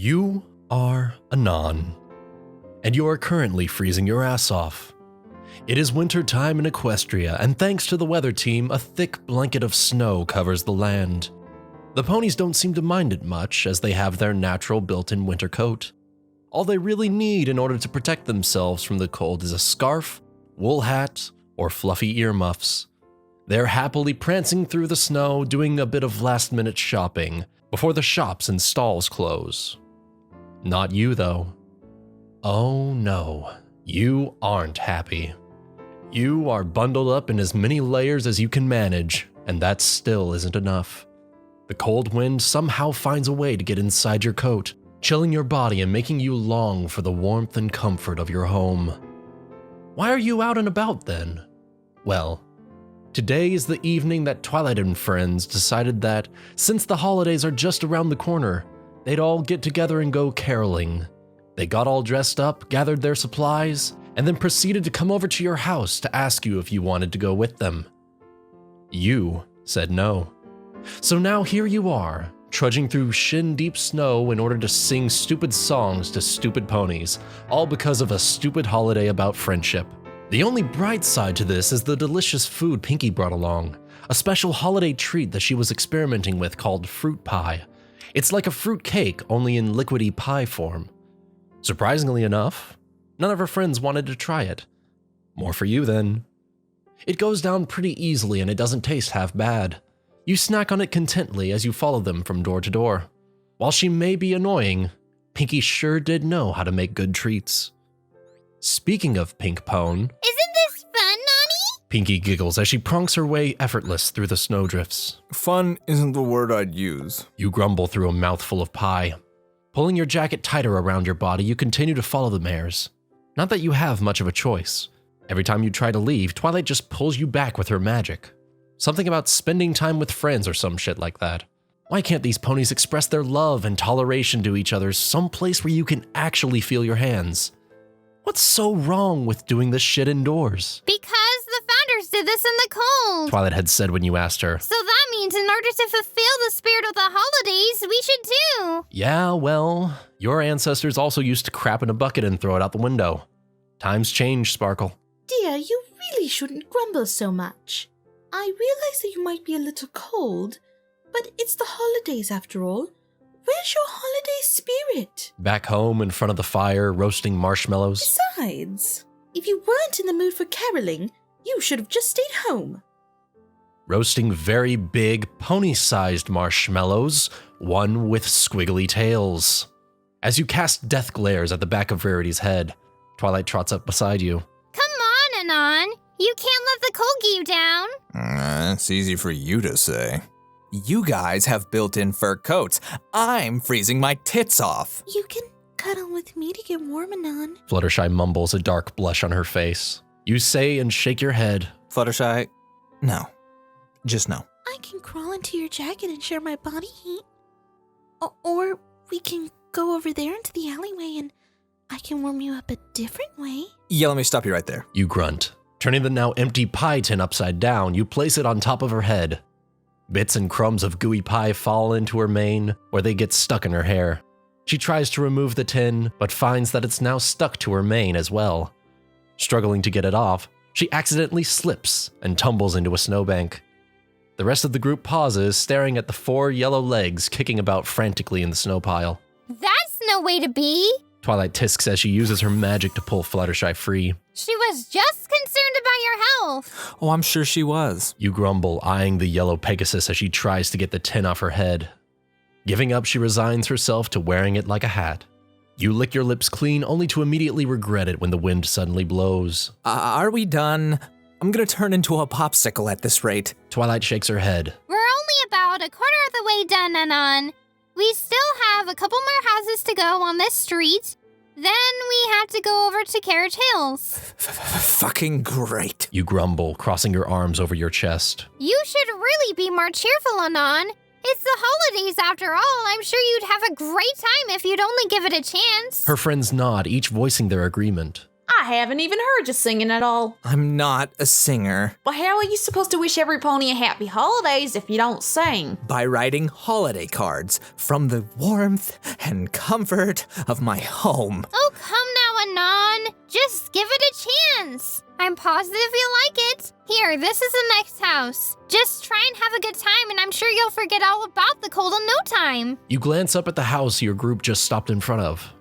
You are Anon, and you are currently freezing your ass off. It is winter time in Equestria, and thanks to the weather team, a thick blanket of snow covers the land. The ponies don't seem to mind it much, as they have their natural built-in winter coat. All they really need in order to protect themselves from the cold is a scarf, wool hat, or fluffy earmuffs. They're happily prancing through the snow, doing a bit of last-minute shopping before the shops and stalls close. Not you, though. Oh no, you aren't happy. You are bundled up in as many layers as you can manage, and that still isn't enough. The cold wind somehow finds a way to get inside your coat, chilling your body and making you long for the warmth and comfort of your home. Why are you out and about then? Well, today is the evening that Twilight and friends decided that, since the holidays are just around the corner, they'd all get together and go caroling. They got all dressed up, gathered their supplies, and then proceeded to come over to your house to ask you if you wanted to go with them. You said no. So now here you are, trudging through shin-deep snow in order to sing stupid songs to stupid ponies, all because of a stupid holiday about friendship. The only bright side to this is the delicious food Pinkie brought along, a special holiday treat that she was experimenting with called fruit pie. It's like a fruit cake, only in liquidy pie form. Surprisingly enough, none of her friends wanted to try it. More for you then. It goes down pretty easily and it doesn't taste half bad. You snack on it contently as you follow them from door to door. While she may be annoying, Pinkie sure did know how to make good treats. Speaking of Pink Pone, Isn't this fun, Nani? Pinkie giggles as she pronks her way effortless through the snowdrifts. Fun isn't the word I'd use. You grumble through a mouthful of pie. Pulling your jacket tighter around your body, you continue to follow the mares. Not that you have much of a choice. Every time you try to leave, Twilight just pulls you back with her magic. Something about spending time with friends or some shit like that. Why can't these ponies express their love and toleration to each other someplace where you can actually feel your hands? What's so wrong with doing this shit indoors? Because the founders did this in the cold. Twilight had said when you asked her. So that means in order to fulfill the spirit of the holidays, we should too. Yeah, well, your ancestors also used to crap in a bucket and throw it out the window. Times change, Sparkle. Dear, you really shouldn't grumble so much. I realize that you might be a little cold, but it's the holidays after all. Where's your holiday spirit? Back home in front of the fire, roasting marshmallows. Besides, if you weren't in the mood for caroling, you should have just stayed home. Roasting very big, pony-sized marshmallows, one with squiggly tails. As you cast death glares at the back of Rarity's head, Twilight trots up beside you. Come on, Anon. You can't let the cold get you down. It's easy for you to say. You guys have built-in fur coats. I'm freezing my tits off. You can cuddle with me to get warm, Anon. Fluttershy mumbles, a dark blush on her face. You say and shake your head. Fluttershy, no. Just no. I can crawl into your jacket and share my body heat. Or we can go over there into the alleyway and I can warm you up a different way. Yeah, let me stop you right there. You grunt. Turning the now empty pie tin upside down, you place it on top of her head. Bits and crumbs of gooey pie fall into her mane, where they get stuck in her hair. She tries to remove the tin, but finds that it's now stuck to her mane as well. Struggling to get it off, she accidentally slips and tumbles into a snowbank. The rest of the group pauses, staring at the 4 yellow legs kicking about frantically in the snow pile. That's no way to be. Twilight tisks as she uses her magic to pull Fluttershy free. She was just concerned about your health. Oh, I'm sure she was. You grumble, eyeing the yellow Pegasus as she tries to get the tin off her head. Giving up, she resigns herself to wearing it like a hat. You lick your lips clean, only to immediately regret it when the wind suddenly blows. Are we done? I'm gonna turn into a popsicle at this rate. Twilight shakes her head. We're only about a quarter of the way done, Anon. We still have a couple more houses to go on this street. Then we have to go over to Carriage Hills. Fucking great. You grumble, crossing your arms over your chest. You should really be more cheerful, Anon. It's the holidays after all. I'm sure you'd have a great time if you'd only give it a chance. Her friends nod, each voicing their agreement. I haven't even heard you singing at all. I'm not a singer. Well, how are you supposed to wish every pony a happy holidays if you don't sing? By writing holiday cards from the warmth and comfort of my home. Oh, come now, Anon. Just give it a chance. I'm positive you'll like it. Here, this is the next house. Just try and have a good time, and I'm sure you'll forget all about the cold in no time. You glance up at the house your group just stopped in front of.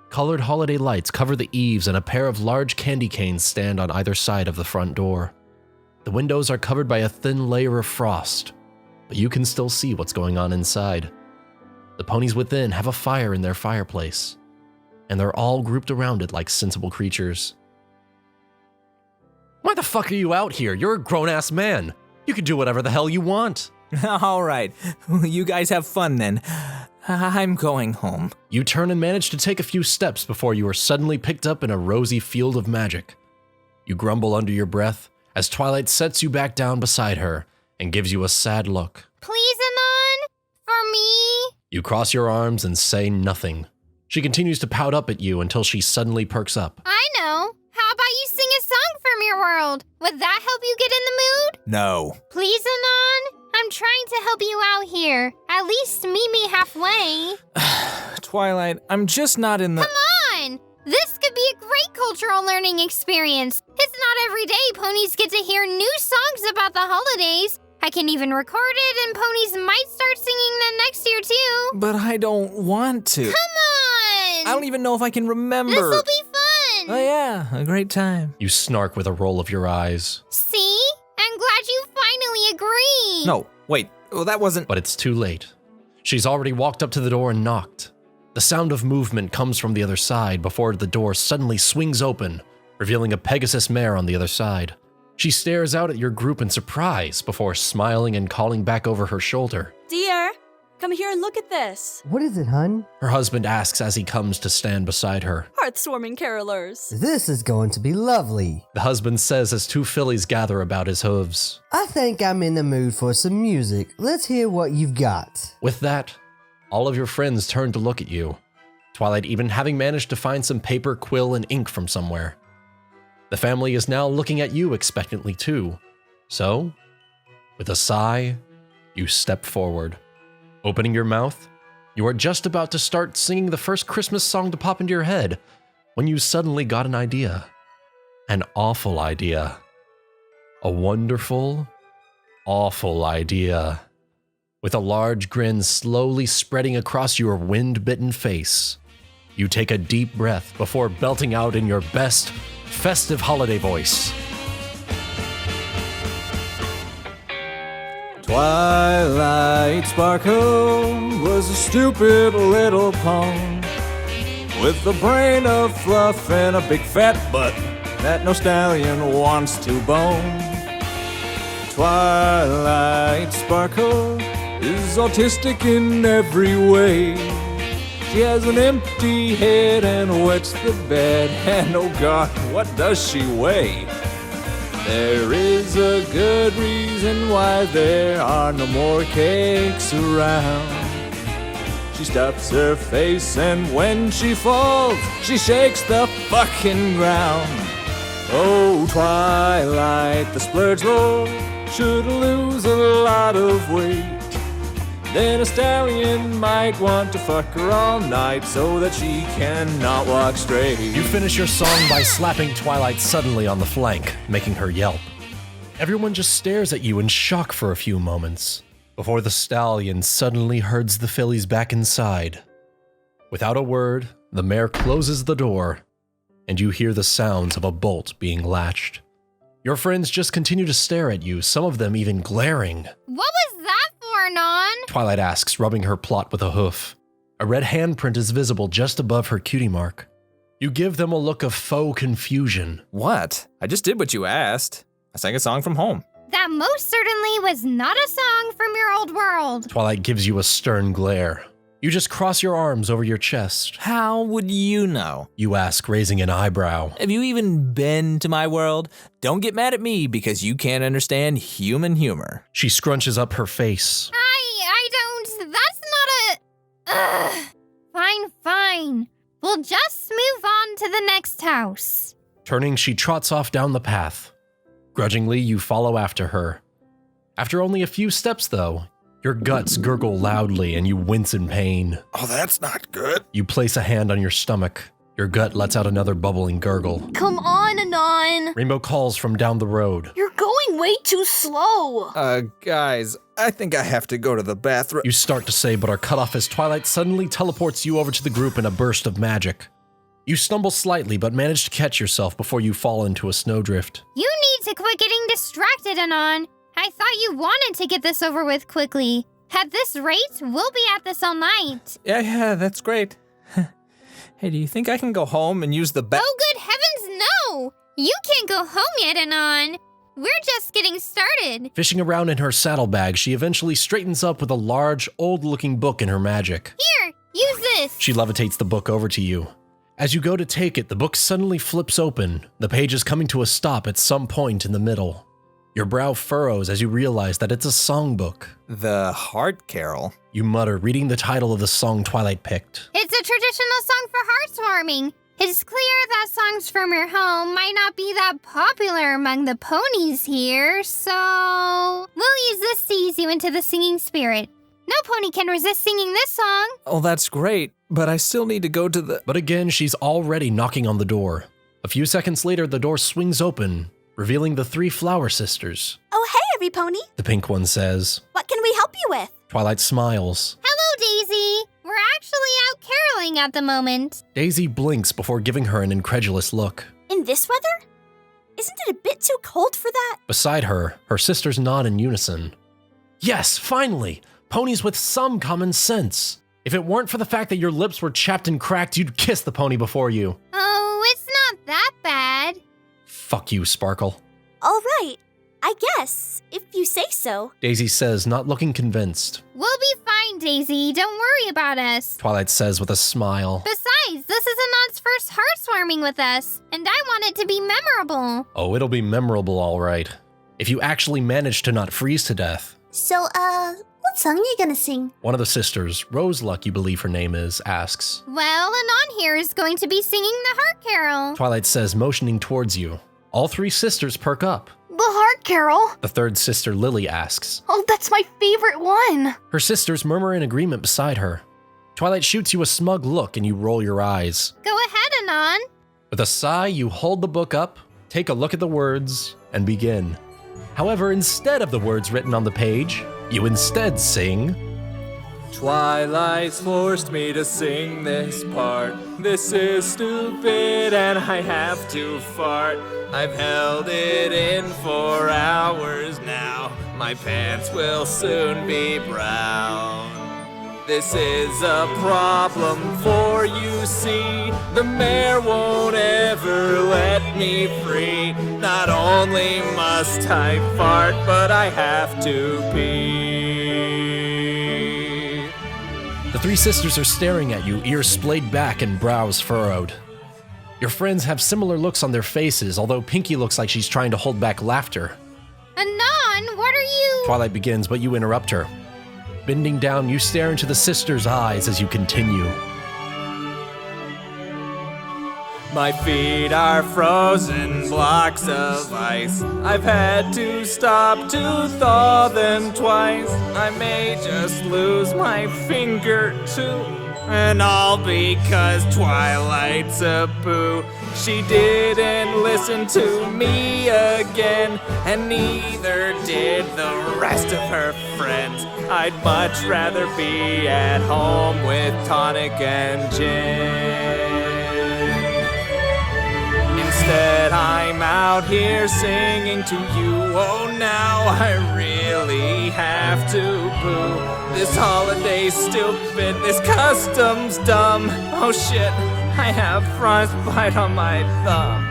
Colored holiday lights cover the eaves and a pair of large candy canes stand on either side of the front door. The windows are covered by a thin layer of frost, but you can still see what's going on inside. The ponies within have a fire in their fireplace, and they're all grouped around it like sensible creatures. Why the fuck are you out here? You're a grown-ass man. You can do whatever the hell you want. All right, you guys have fun then. I'm going home. You turn and manage to take a few steps before you are suddenly picked up in a rosy field of magic. You grumble under your breath as Twilight sets you back down beside her and gives you a sad look. Please, Anon? For me? You cross your arms and say nothing. She continues to pout up at you until she suddenly perks up. I know. How about you sing a song from your world? Would that help you get in the mood? No. Please, Anon? I'm trying to help you out here. At least meet me halfway. Twilight, I'm just not in the— Come on! This could be a great cultural learning experience. It's not every day ponies get to hear new songs about the holidays. I can even record it, and ponies might start singing them next year, too. But I don't want to. Come on! I don't even know if I can remember. This'll be fun! Oh yeah, a great time. You snark with a roll of your eyes. See? I'm glad you finally agree. No, wait. Well, that wasn't— But it's too late. She's already walked up to the door and knocked. The sound of movement comes from the other side before the door suddenly swings open, revealing a Pegasus mare on the other side. She stares out at your group in surprise before smiling and calling back over her shoulder. Dear, come here and look at this. What is it, hun? Her husband asks as he comes to stand beside her. Hearth-swarming carolers. This is going to be lovely. The husband says as two fillies gather about his hooves. I think I'm in the mood for some music. Let's hear what you've got. With that, all of your friends turn to look at you, Twilight even having managed to find some paper, quill, and ink from somewhere. The family is now looking at you expectantly too. So, with a sigh, you step forward. Opening your mouth, you are just about to start singing the first Christmas song to pop into your head when you suddenly got an idea. An awful idea. A wonderful, awful idea. With a large grin slowly spreading across your wind-bitten face, you take a deep breath before belting out in your best festive holiday voice. Twilight Sparkle was a stupid little pone with a brain of fluff and a big fat butt that no stallion wants to bone. Twilight Sparkle is autistic in every way. She has an empty head and wets the bed, and oh God, what does she weigh? There is a good reason why there are no more cakes around. She stuffs her face, and when she falls, she shakes the fucking ground. Oh, Twilight, the splurge lord, should lose a lot of weight. Then a stallion might want to fuck her all night so that she cannot walk straight. You finish your song by slapping Twilight suddenly on the flank, making her yelp. Everyone just stares at you in shock for a few moments, before the stallion suddenly herds the fillies back inside. Without a word, the mare closes the door, and you hear the sounds of a bolt being latched. Your friends just continue to stare at you, some of them even glaring. What was that for, Non? Twilight asks, rubbing her plot with a hoof. A red handprint is visible just above her cutie mark. You give them a look of faux confusion. What? I just did what you asked. I sang a song from home. That most certainly was not a song from your old world. Twilight gives you a stern glare. You just cross your arms over your chest. How would you know? You ask, raising an eyebrow. Have you even been to my world? Don't get mad at me because you can't understand human humor. She scrunches up her face. I don't. That's not a. Fine. We'll just move on to the next house. Turning, she trots off down the path. Grudgingly, you follow after her. After only a few steps, though, your guts gurgle loudly and you wince in pain. Oh, that's not good. You place a hand on your stomach. Your gut lets out another bubbling gurgle. Come on, Anon. Rainbow calls from down the road. You're going way too slow. Guys, I think I have to go to the bathroom. You start to say, but are cut off as Twilight suddenly teleports you over to the group in a burst of magic. You stumble slightly, but manage to catch yourself before you fall into a snowdrift. You need to quit getting distracted, Anon. I thought you wanted to get this over with quickly. At this rate, we'll be at this all night. Yeah, that's great. Hey, do you think I can go home and use the Oh, good heavens, no! You can't go home yet, Anon. We're just getting started. Fishing around in her saddlebag, she eventually straightens up with a large, old-looking book in her magic. Here, use this. She levitates the book over to you. As you go to take it, the book suddenly flips open, the pages coming to a stop at some point in the middle. Your brow furrows as you realize that it's a songbook. The Heart Carol. You mutter, reading the title of the song Twilight picked. It's a traditional song for heartwarming. It's clear that songs from your home might not be that popular among the ponies here, so we'll use this to ease you into the singing spirit. No pony can resist singing this song. Oh, that's great, but I still need to go to the... But again, she's already knocking on the door. A few seconds later, the door swings open, revealing the three flower sisters. Oh, hey, every pony. The pink one says. What can we help you with? Twilight smiles. Hello, Daisy. We're actually out caroling at the moment. Daisy blinks before giving her an incredulous look. In this weather? Isn't it a bit too cold for that? Beside her, her sisters nod in unison. Yes, finally! Ponies with some common sense. If it weren't for the fact that your lips were chapped and cracked, you'd kiss the pony before you. Oh, it's not that bad. Fuck you, Sparkle. All right. I guess, if you say so. Daisy says, not looking convinced. We'll be fine, Daisy. Don't worry about us. Twilight says with a smile. Besides, this is Anon's first heartwarming with us, and I want it to be memorable. Oh, it'll be memorable, all right. If you actually manage to not freeze to death. So, what song are you gonna sing? One of the sisters, Roseluck, you believe her name is, asks. Well, Anon here is going to be singing the Heart Carol. Twilight says, motioning towards you. All three sisters perk up. The Heart Carol? The third sister, Lily, asks. Oh, that's my favorite one. Her sisters murmur in agreement beside her. Twilight shoots you a smug look and you roll your eyes. Go ahead, Anon. With a sigh, you hold the book up, take a look at the words, and begin. However, instead of the words written on the page, you instead sing, Twilight's forced me to sing this part. This is stupid and I have to fart. I've held it in for hours now. My pants will soon be brown. This is a problem for you see. The mayor won't ever let me free. Not only must I fart, but I have to pee. The three sisters are staring at you, ears splayed back and brows furrowed. Your friends have similar looks on their faces, although Pinkie looks like she's trying to hold back laughter. Anon, what are you? Twilight begins, but you interrupt her. Bending down, you stare into the sisters' eyes as you continue. My feet are frozen blocks of ice. I've had to stop to thaw them twice. I may just lose my finger too. And all because Twilight's a boo. She didn't listen to me again, and neither did the rest of her friends. I'd much rather be at home with tonic and gin. Instead, I'm out here singing to you. Oh, now I really have to boo. This holiday's stupid, this custom's dumb. Oh shit, I have frostbite on my thumb.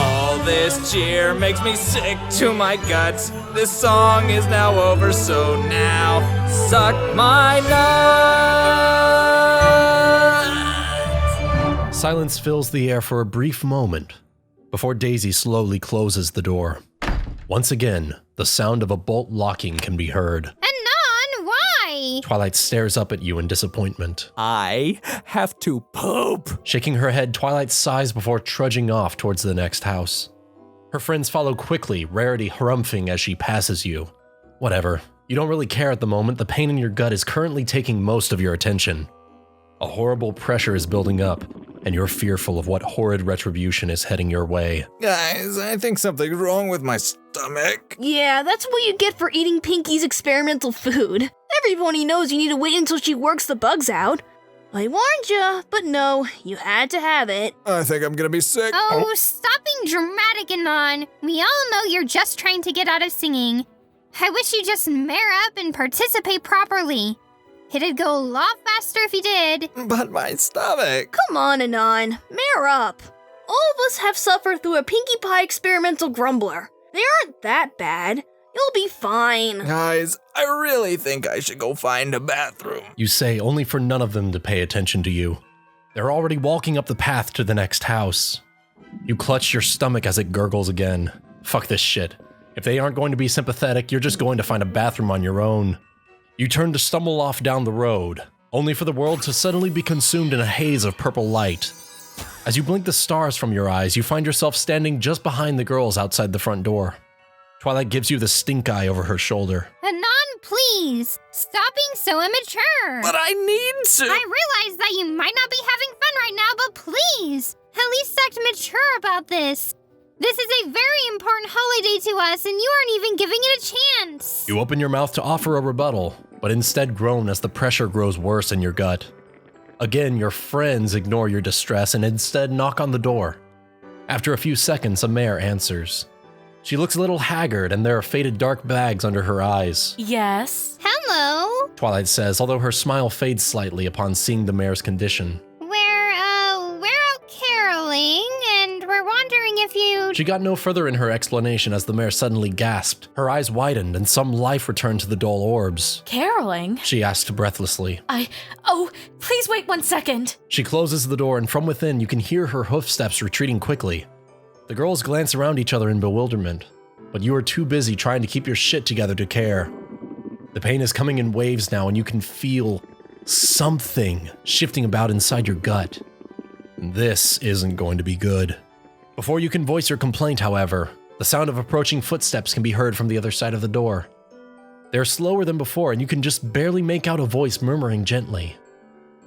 All this cheer makes me sick to my guts. This song is now over, so now suck my nuts. Silence fills the air for a brief moment before Daisy slowly closes the door. Once again, the sound of a bolt locking can be heard. Anon, why? Why? Twilight stares up at you in disappointment. I have to poop. Shaking her head, Twilight sighs before trudging off towards the next house. Her friends follow quickly, Rarity harumphing as she passes you. Whatever. You don't really care at the moment. The pain in your gut is currently taking most of your attention. A horrible pressure is building up, and you're fearful of what horrid retribution is heading your way. Guys, I think something's wrong with my stomach. Yeah, that's what you get for eating Pinkie's experimental food. Everybody knows you need to wait until she works the bugs out. I warned ya, but no, you had to have it. I think I'm gonna be sick. Oh, stop being dramatic, Anon. We all know you're just trying to get out of singing. I wish you'd just mare up and participate properly. It'd go a lot faster if you did. But my stomach. Come on, Anon, mare up. All of us have suffered through a Pinkie Pie experimental grumbler. They aren't that bad. You'll be fine. Guys, I really think I should go find a bathroom. You say, only for none of them to pay attention to you. They're already walking up the path to the next house. You clutch your stomach as it gurgles again. Fuck this shit. If they aren't going to be sympathetic, you're just going to find a bathroom on your own. You turn to stumble off down the road, only for the world to suddenly be consumed in a haze of purple light. As you blink the stars from your eyes, you find yourself standing just behind the girls outside the front door. Twilight gives you the stink eye over her shoulder. Anon, please. Stop being so immature. But I need to. I realize that you might not be having fun right now, but please, at least act mature about this. This is a very important holiday to us, and you aren't even giving it a chance. You open your mouth to offer a rebuttal, but instead groan as the pressure grows worse in your gut. Again, your friends ignore your distress and instead knock on the door. After a few seconds, a mare answers. She looks a little haggard, and there are faded dark bags under her eyes. Yes. Hello. Twilight says, although her smile fades slightly upon seeing the mare's condition. We're out caroling, and we're wondering if you... She got no further in her explanation as the mare suddenly gasped. Her eyes widened, and some life returned to the dull orbs. Caroling? She asked breathlessly. Oh, please wait 1 second. She closes the door, and from within you can hear her hoofsteps retreating quickly. The girls glance around each other in bewilderment, but you are too busy trying to keep your shit together to care. The pain is coming in waves now, and you can feel something shifting about inside your gut. This isn't going to be good. Before you can voice your complaint, however, the sound of approaching footsteps can be heard from the other side of the door. They're slower than before, and you can just barely make out a voice murmuring gently.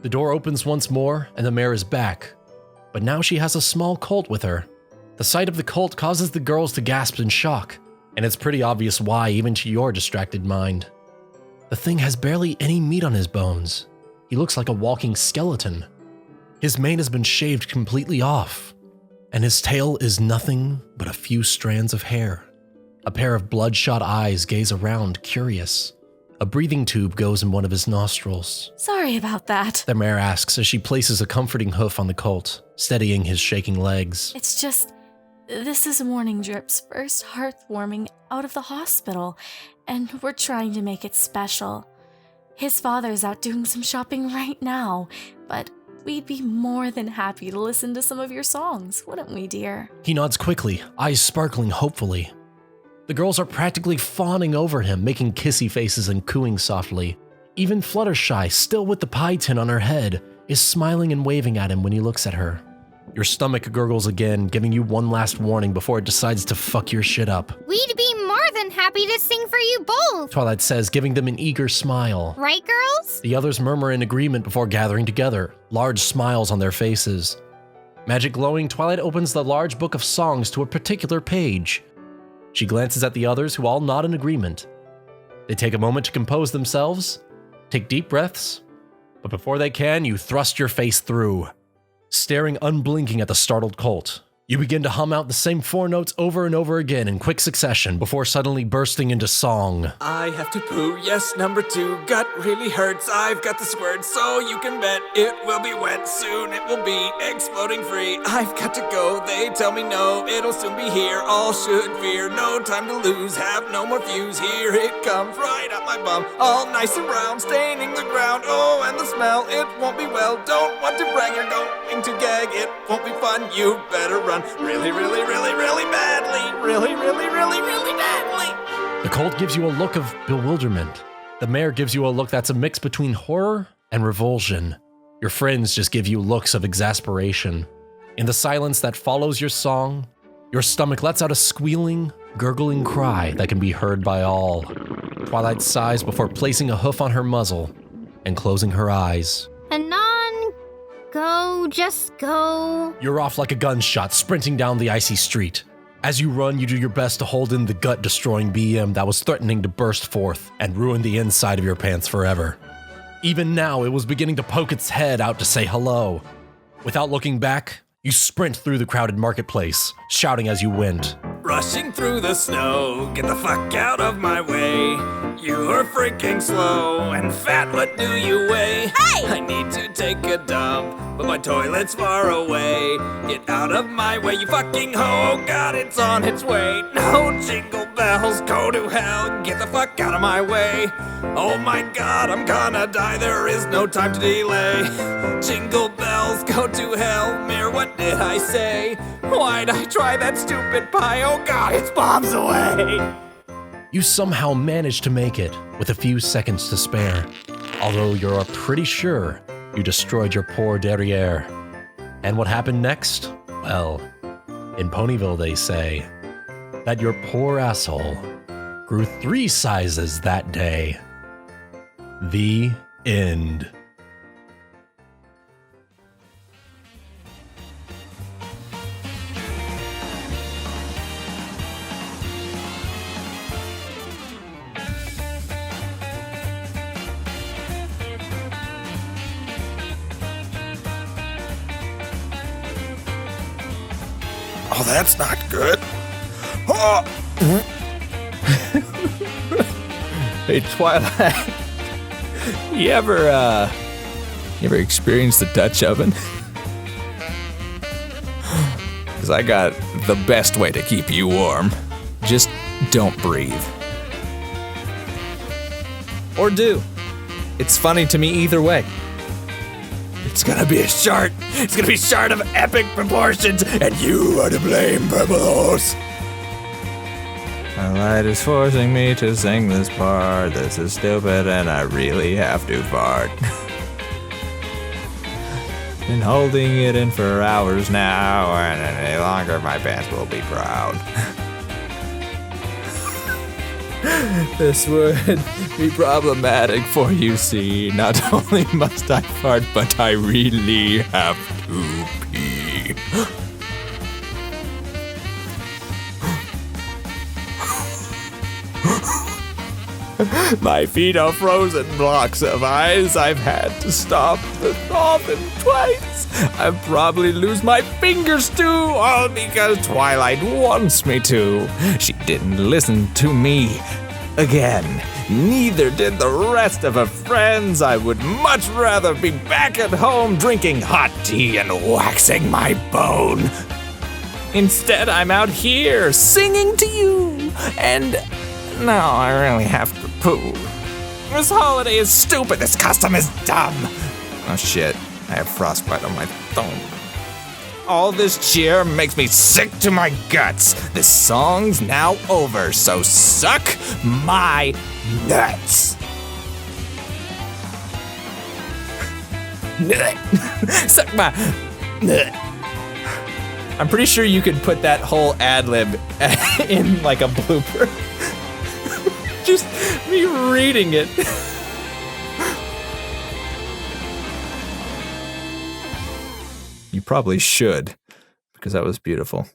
The door opens once more, and the mare is back, but now she has a small colt with her. The sight of the colt causes the girls to gasp in shock, and it's pretty obvious why, even to your distracted mind. The thing has barely any meat on his bones. He looks like a walking skeleton. His mane has been shaved completely off, and his tail is nothing but a few strands of hair. A pair of bloodshot eyes gaze around, curious. A breathing tube goes in one of his nostrils. Sorry about that. The mare asks as she places a comforting hoof on the colt, steadying his shaking legs. It's just, this is Morning Drip's first heartwarming out of the hospital, and we're trying to make it special. His father's out doing some shopping right now, but we'd be more than happy to listen to some of your songs, wouldn't we, dear? He nods quickly, eyes sparkling hopefully. The girls are practically fawning over him, making kissy faces and cooing softly. Even Fluttershy, still with the pie tin on her head, is smiling and waving at him when he looks at her. Your stomach gurgles again, giving you one last warning before it decides to fuck your shit up. We'd be more than happy to sing for you both. Twilight says, giving them an eager smile. Right, girls? The others murmur in agreement before gathering together, large smiles on their faces. Magic glowing, Twilight opens the large book of songs to a particular page. She glances at the others, who all nod in agreement. They take a moment to compose themselves, take deep breaths, but before they can, you thrust your face through. Staring unblinking at the startled colt, you begin to hum out the same 4 notes over and over again in quick succession before suddenly bursting into song. I have to poo, yes, number 2. Gut really hurts, I've got the squirt, so you can bet it will be wet. Soon it will be exploding free. I've got to go, they tell me no, it'll soon be here. All should fear, no time to lose, have no more fuse. Here it comes, right up my bum, all nice and brown, staining the ground. Oh, and the smell, it won't be well. Don't want to brag, you're going to gag, it won't be fun, you better run. Really, really, really, really badly. Really, really, really, really badly. The colt gives you a look of bewilderment, The mayor gives you a look that's a mix between horror and revulsion. Your friends just give you looks of exasperation. In the silence that follows your song, your stomach lets out a squealing, gurgling cry that can be heard by all. Twilight sighs before placing a hoof on her muzzle and closing her eyes. Anon, go, just go. You're off like a gunshot, sprinting down the icy street. As you run, you do your best to hold in the gut-destroying BM that was threatening to burst forth and ruin the inside of your pants forever. Even now, it was beginning to poke its head out to say hello. Without looking back, you sprint through the crowded marketplace, shouting as you went. Rushing through the snow, get the fuck out of my way. You're freaking slow and fat, what do you weigh? Hey! I need to take a dump, but my toilet's far away. Get out of my way, you fucking hoe, God, it's on its way. No jingle bells, go to hell, get the fuck out of my way. Oh my God, I'm gonna die, there is no time to delay. Jingle bells, go to hell, Mayor, what did I say? Why'd I try that stupid pie? Oh God, it's bombs away! You somehow manage to make it with a few seconds to spare, although you're pretty sure you destroyed your poor derriere. And what happened next? Well, in Ponyville they say that your poor asshole grew 3 sizes that day. The end. Oh, that's not good. Oh! Hey, Twilight. You ever experienced the Dutch oven? Because I got the best way to keep you warm. Just don't breathe. Or do. It's funny to me either way. It's gonna be a shard. It's gonna be a shard of epic proportions, and you are to blame, Purple Horse. My light is forcing me to sing this part. This is stupid and I really have to fart. Been holding it in for hours now, and any longer my pants will be proud. This would be problematic for you, see. Not only must I fart, but I really have to pee. My feet are frozen blocks of ice. I've had to stop the dolphin twice. I'll probably lose my fingers too, all because Twilight wants me to. She didn't listen to me again. Neither did the rest of her friends. I would much rather be back at home drinking hot tea and waxing my bone. Instead, I'm out here singing to you. And now I really have to poo. This holiday is stupid. This custom is dumb. Oh shit, I have frostbite on my thumb. All this cheer makes me sick to my guts. This song's now over, so suck my nuts. Suck my nut. I'm pretty sure you could put that whole ad-lib in like a blooper. Just me reading it. You probably should, because that was beautiful.